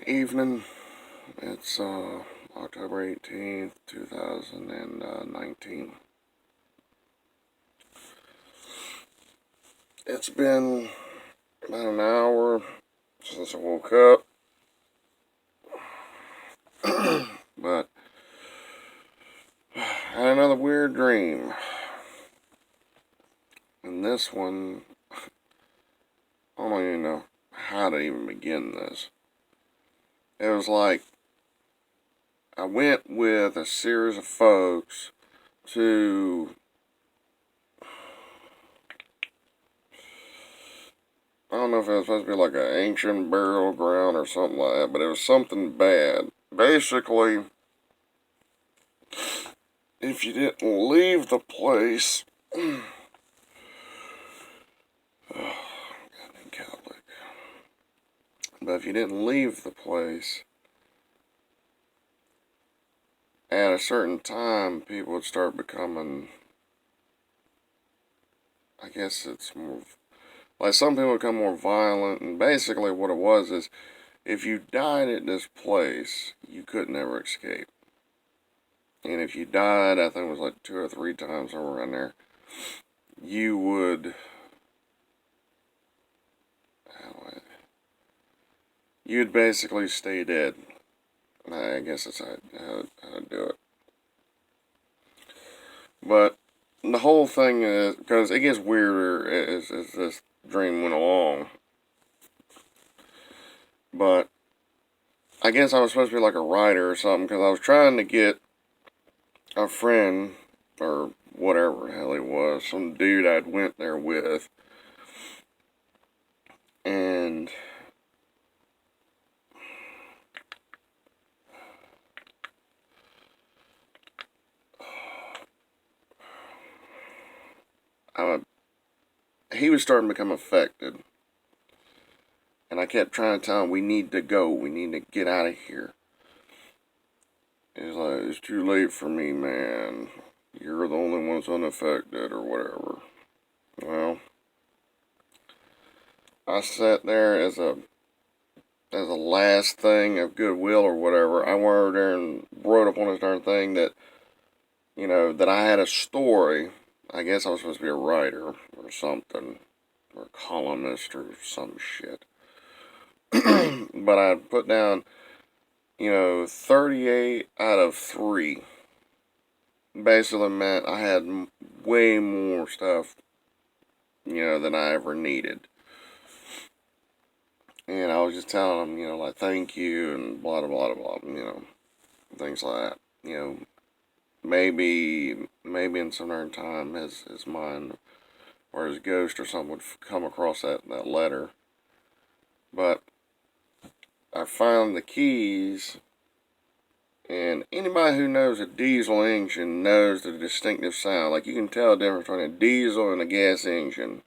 Evening. It's October 18th, 2019. It's been about an hour since I woke up, but I had another weird dream. And this one, I don't even know how to even begin this. It was like I went with a series of folks to, I don't know if it was supposed to be like an ancient burial ground or something like that, but it was something bad. Basically, if you didn't leave the place, Catholic, but if you didn't leave the place at a certain time, people would start becoming, I guess it's more, like some people become more violent, and basically what it was is, if you died at this place, you could never escape. And if you died, I think it was like 2 or 3 times somewhere in there, you would, you'd basically stay dead. I guess that's how to do it. But the whole thing is, because it gets weirder as this dream went along. But I guess I was supposed to be like a writer or something, because I was trying to get a friend, or whatever the hell he was, some dude I'd went there with, and I, he was starting to become affected. And I kept trying to tell him, we need to go, we need to get out of here. He's like, it's too late for me, man. You're the only one's unaffected, or whatever. Well, I sat there as a last thing of goodwill or whatever. I went over there and wrote up on this darn thing that, that I had a story. I guess I was supposed to be a writer or something, or a columnist or some shit. But I put down, 38 out of 3. Basically meant I had way more stuff, than I ever needed. And I was just telling them, like, thank you and blah, blah, blah, blah, things like that. Maybe in some other time his mind or his ghost or something would come across that letter. But I found the keys, and anybody who knows a diesel engine knows the distinctive sound. Like, you can tell the difference between a diesel and a gas engine.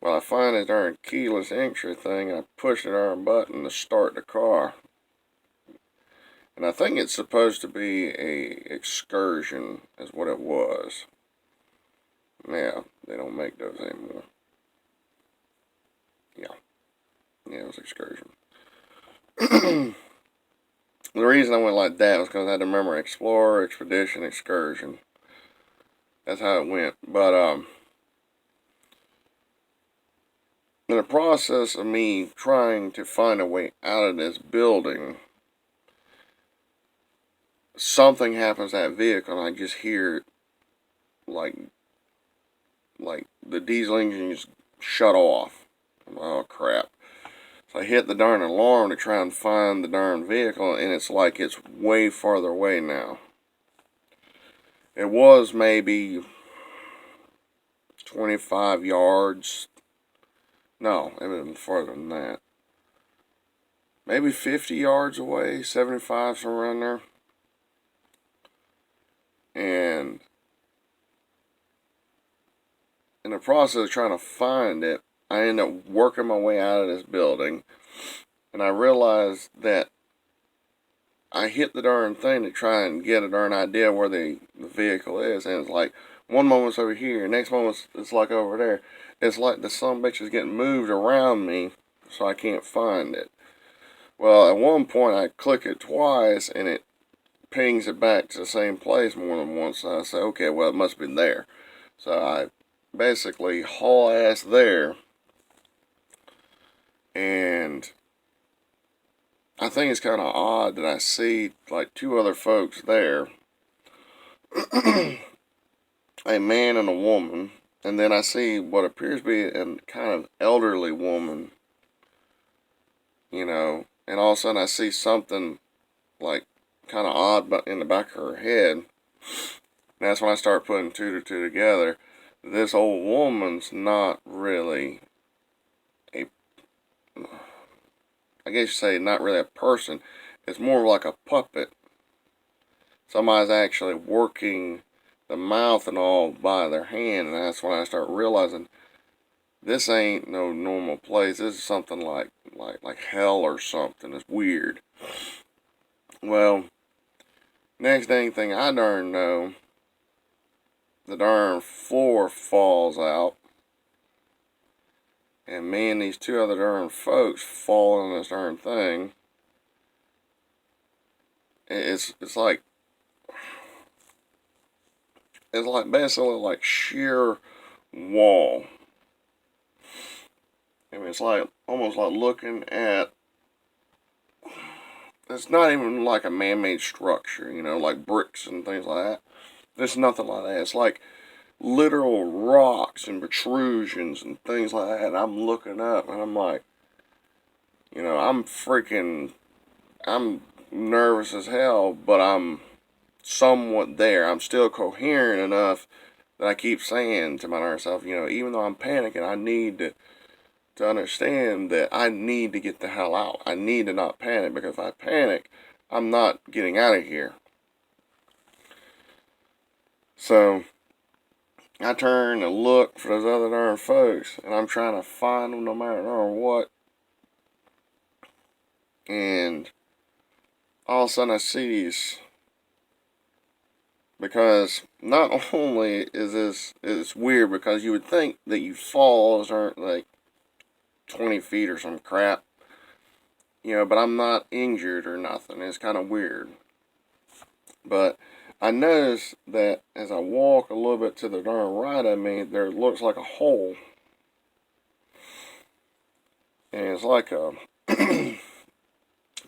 Well, I find this darn keyless entry thing, and I push the darn button to start the car. And I think it's supposed to be a excursion, is what it was. Yeah, they don't make those anymore. Yeah, it was excursion. The reason I went like that was because I had to remember Explorer, Expedition, Excursion. That's how it went. But, in the process of me trying to find a way out of this building, something happens to that vehicle, and I just hear, like the diesel engine just shut off. Oh, crap. So I hit the darn alarm to try and find the darn vehicle, and it's like it's way farther away now. It was maybe 25 yards. No, it would have been farther than that. Maybe 50 yards away, 75, somewhere around there. And in the process of trying to find it, I ended up working my way out of this building, and I realized that I hit the darn thing to try and get a darn idea where the vehicle is, and it's like, one moment's over here, next moment it's like over there. It's like the son bitch is getting moved around me, so I can't find it. Well, at one point I click it twice and it pings it back to the same place more than once. So I say, okay, well, it must be there. So I basically haul ass there, and I think it's kind of odd that I see like two other folks there, a man and a woman, and then I see what appears to be a kind of elderly woman, and all of a sudden I see something like kind of odd in the back of her head. And that's when I start putting two to two together. This old woman's not really a, I guess you say, not really a person. It's more like a puppet. Somebody's actually working the mouth and all by their hand, and that's when I start realizing this ain't no normal place. This is something like hell or something. It's weird. Well, next dang thing I darn know, the darn floor falls out, and me and these two other darn folks fall on this darn thing. It's like basically like sheer wall. I mean, it's like almost like looking at. It's not even like a man-made structure, like bricks and things like that. There's nothing like that. It's like literal rocks and protrusions and things like that. And I'm looking up and I'm like, I'm nervous as hell, but I'm somewhat there. I'm still coherent enough that I keep saying to myself, even though I'm panicking, I need to understand that I need to get the hell out. I need to not panic, because if I panic, I'm not getting out of here. So I turn and look for those other darn folks, and I'm trying to find them no matter what. And all of a sudden I see these, because not only is it's weird, because you would think that you falls aren't like 20 feet or some crap, but I'm not injured or nothing. It's kind of weird. But I noticed that as I walk a little bit to the darn right of me, there looks like a hole. And it's like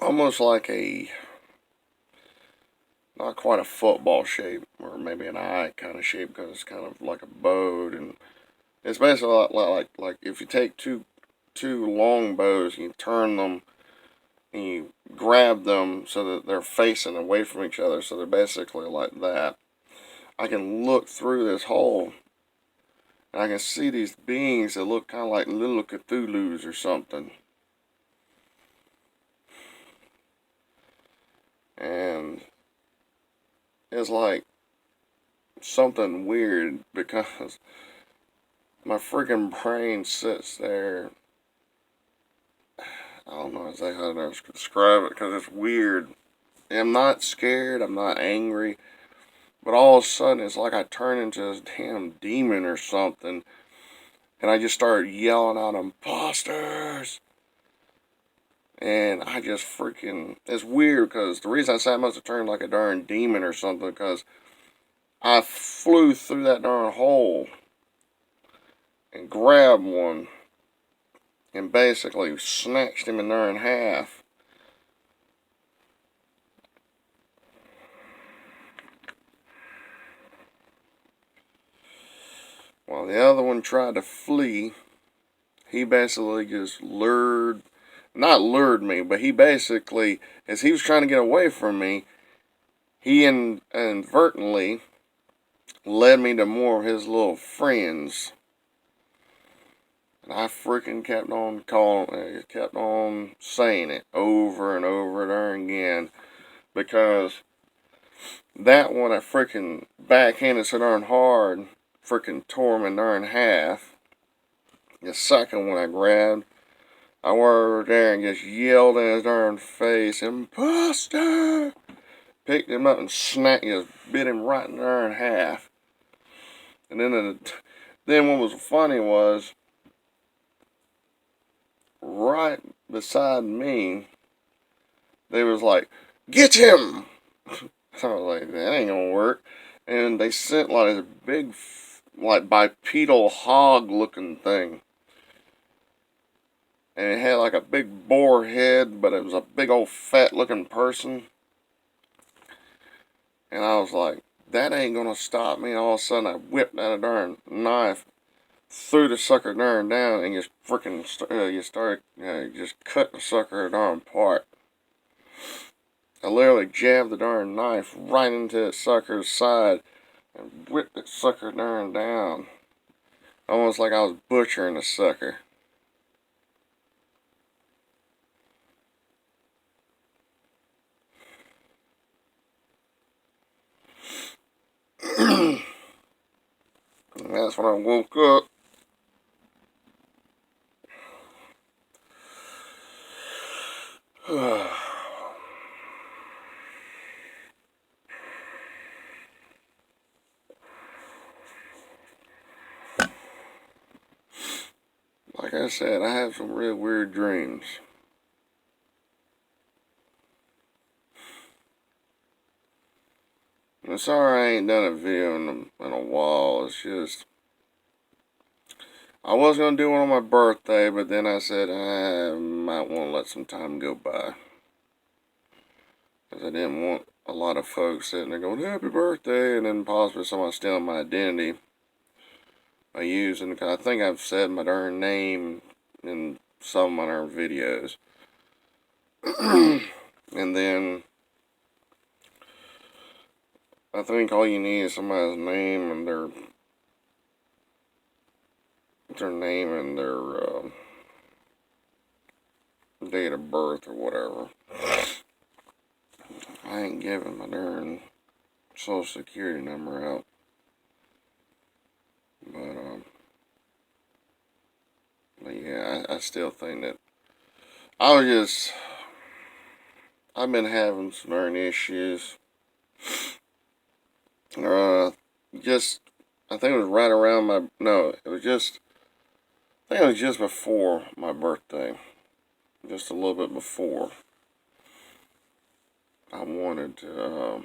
almost like not quite a football shape, or maybe an eye kind of shape, because it's kind of like a boat. And it's basically like if you take two long bows, and you turn them, and you grab them so that they're facing away from each other, so they're basically like that. I can look through this hole, and I can see these beings that look kind of like little Cthulhu's or something. And it's like something weird, because my freaking brain sits there. I don't know exactly how to describe it, because it's weird. I'm not scared, I'm not angry, but all of a sudden it's like I turn into this damn demon or something, and I just start yelling out, "Imposters!" And I just freaking, it's weird, because the reason I say I must have turned like a darn demon or something, because I flew through that darn hole and grabbed one and basically snatched him in there in half. While the other one tried to flee, he basically just not lured me, but he basically, as he was trying to get away from me, he inadvertently led me to more of his little friends. And I freaking kept on saying it over and over there again, because that one I freaking backhanded so darn hard, freaking tore him in darn half. The second one I grabbed, I went over there and just yelled in his darn face, "Imposter!" Picked him up and just bit him right in there in half. And then what was funny was, right beside me they was like, "Get him!" So I was like, that ain't gonna work. And they sent like this big, like bipedal hog looking thing. And it had like a big boar head, but it was a big old fat looking person. And I was like, that ain't gonna stop me. And all of a sudden I whipped out a darn knife, threw the sucker darn down, and just freaking, you started, just cut the sucker darn apart. I literally jabbed the darn knife right into the sucker's side and whipped the sucker darn down. Almost like I was butchering the sucker. And that's when I woke up. Like I said, I have some real weird dreams. I'm sorry I ain't done a video in a while. It's just, I was going to do one on my birthday, but then I said I might want to let some time go by. Because I didn't want a lot of folks sitting there going, happy birthday, and then possibly someone stealing my identity by using, because I think I've said my darn name in some of my darn videos. And then I think all you need is somebody's name and their date of birth or whatever. I ain't giving my darn social security number out. But yeah, I still think that I've been having some darn issues. Just, I think it was right around I think it was just before my birthday. Just a little bit before. I wanted to,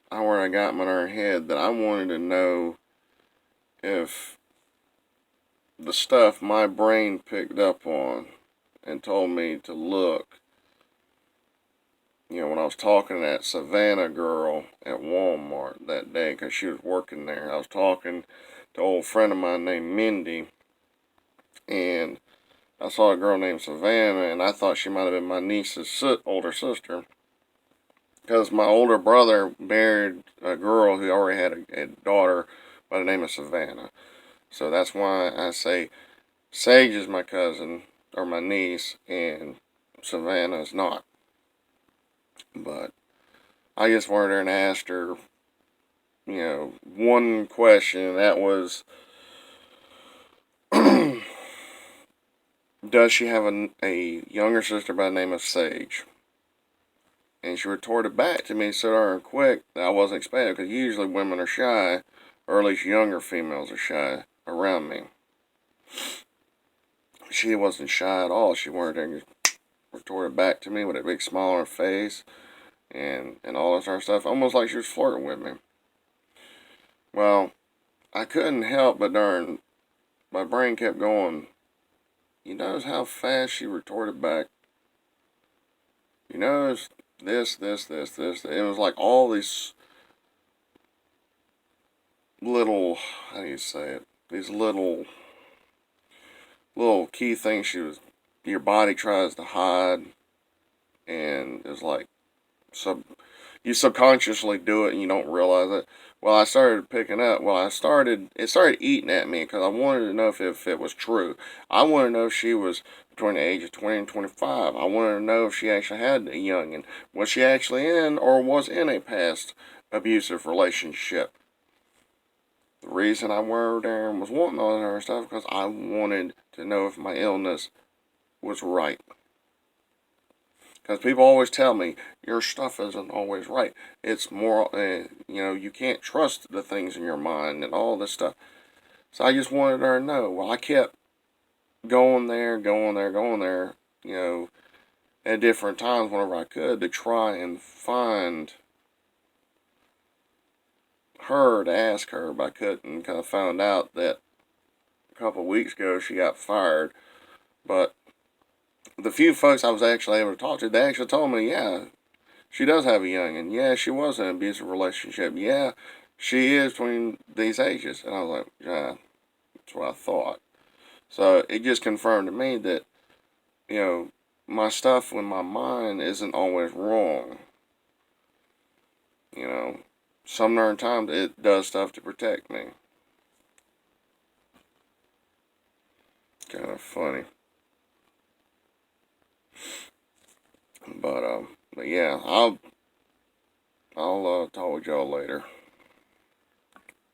where I got in my head that I wanted to know if the stuff my brain picked up on and told me to look, when I was talking to that Savannah girl at Walmart that day, because she was working there. I was talking to an old friend of mine named Mindy, and I saw a girl named Savannah, and I thought she might have been my niece's older sister, because my older brother married a girl who already had a daughter by the name of Savannah. So that's why I say Sage is my cousin, or my niece, and Savannah is not. But I just went there and asked her, one question, and that was, does she have a younger sister by the name of Sage? And she retorted back to me so darn quick that I wasn't expecting, because usually women are shy, or at least younger females are shy around me. She wasn't shy at all. She went there and retorted back to me with a big smile on her face and all this other stuff, almost like she was flirting with me. Well, I couldn't help but my brain kept going, you notice how fast she retorted back? You notice this. It was like all these little, how do you say it? These little key things your body tries to hide, and it's like, you subconsciously do it and you don't realize it. Well, I started picking up. Well, it started eating at me, because I wanted to know if it was true. I wanted to know if she was between the age of 20 and 25. I wanted to know if she actually had a youngin'. Was she actually in, or was in a past abusive relationship? The reason I went there and was wanting all that other stuff, because I wanted to know if my illness was right. Because people always tell me, your stuff isn't always right. It's more, you can't trust the things in your mind and all this stuff. So I just wanted her to know. Well, I kept going there, at different times whenever I could to try and find her to ask her, but I couldn't. Kind of found out that a couple of weeks ago she got fired. But the few folks I was actually able to talk to, they actually told me, yeah, she does have a youngin'. Yeah, she was in an abusive relationship. Yeah, she is between these ages. And I was like, yeah, that's what I thought. So it just confirmed to me that, you know, my stuff with my mind isn't always wrong. You know, some darn times it does stuff to protect me. Kind of funny. But yeah, I'll talk with y'all later.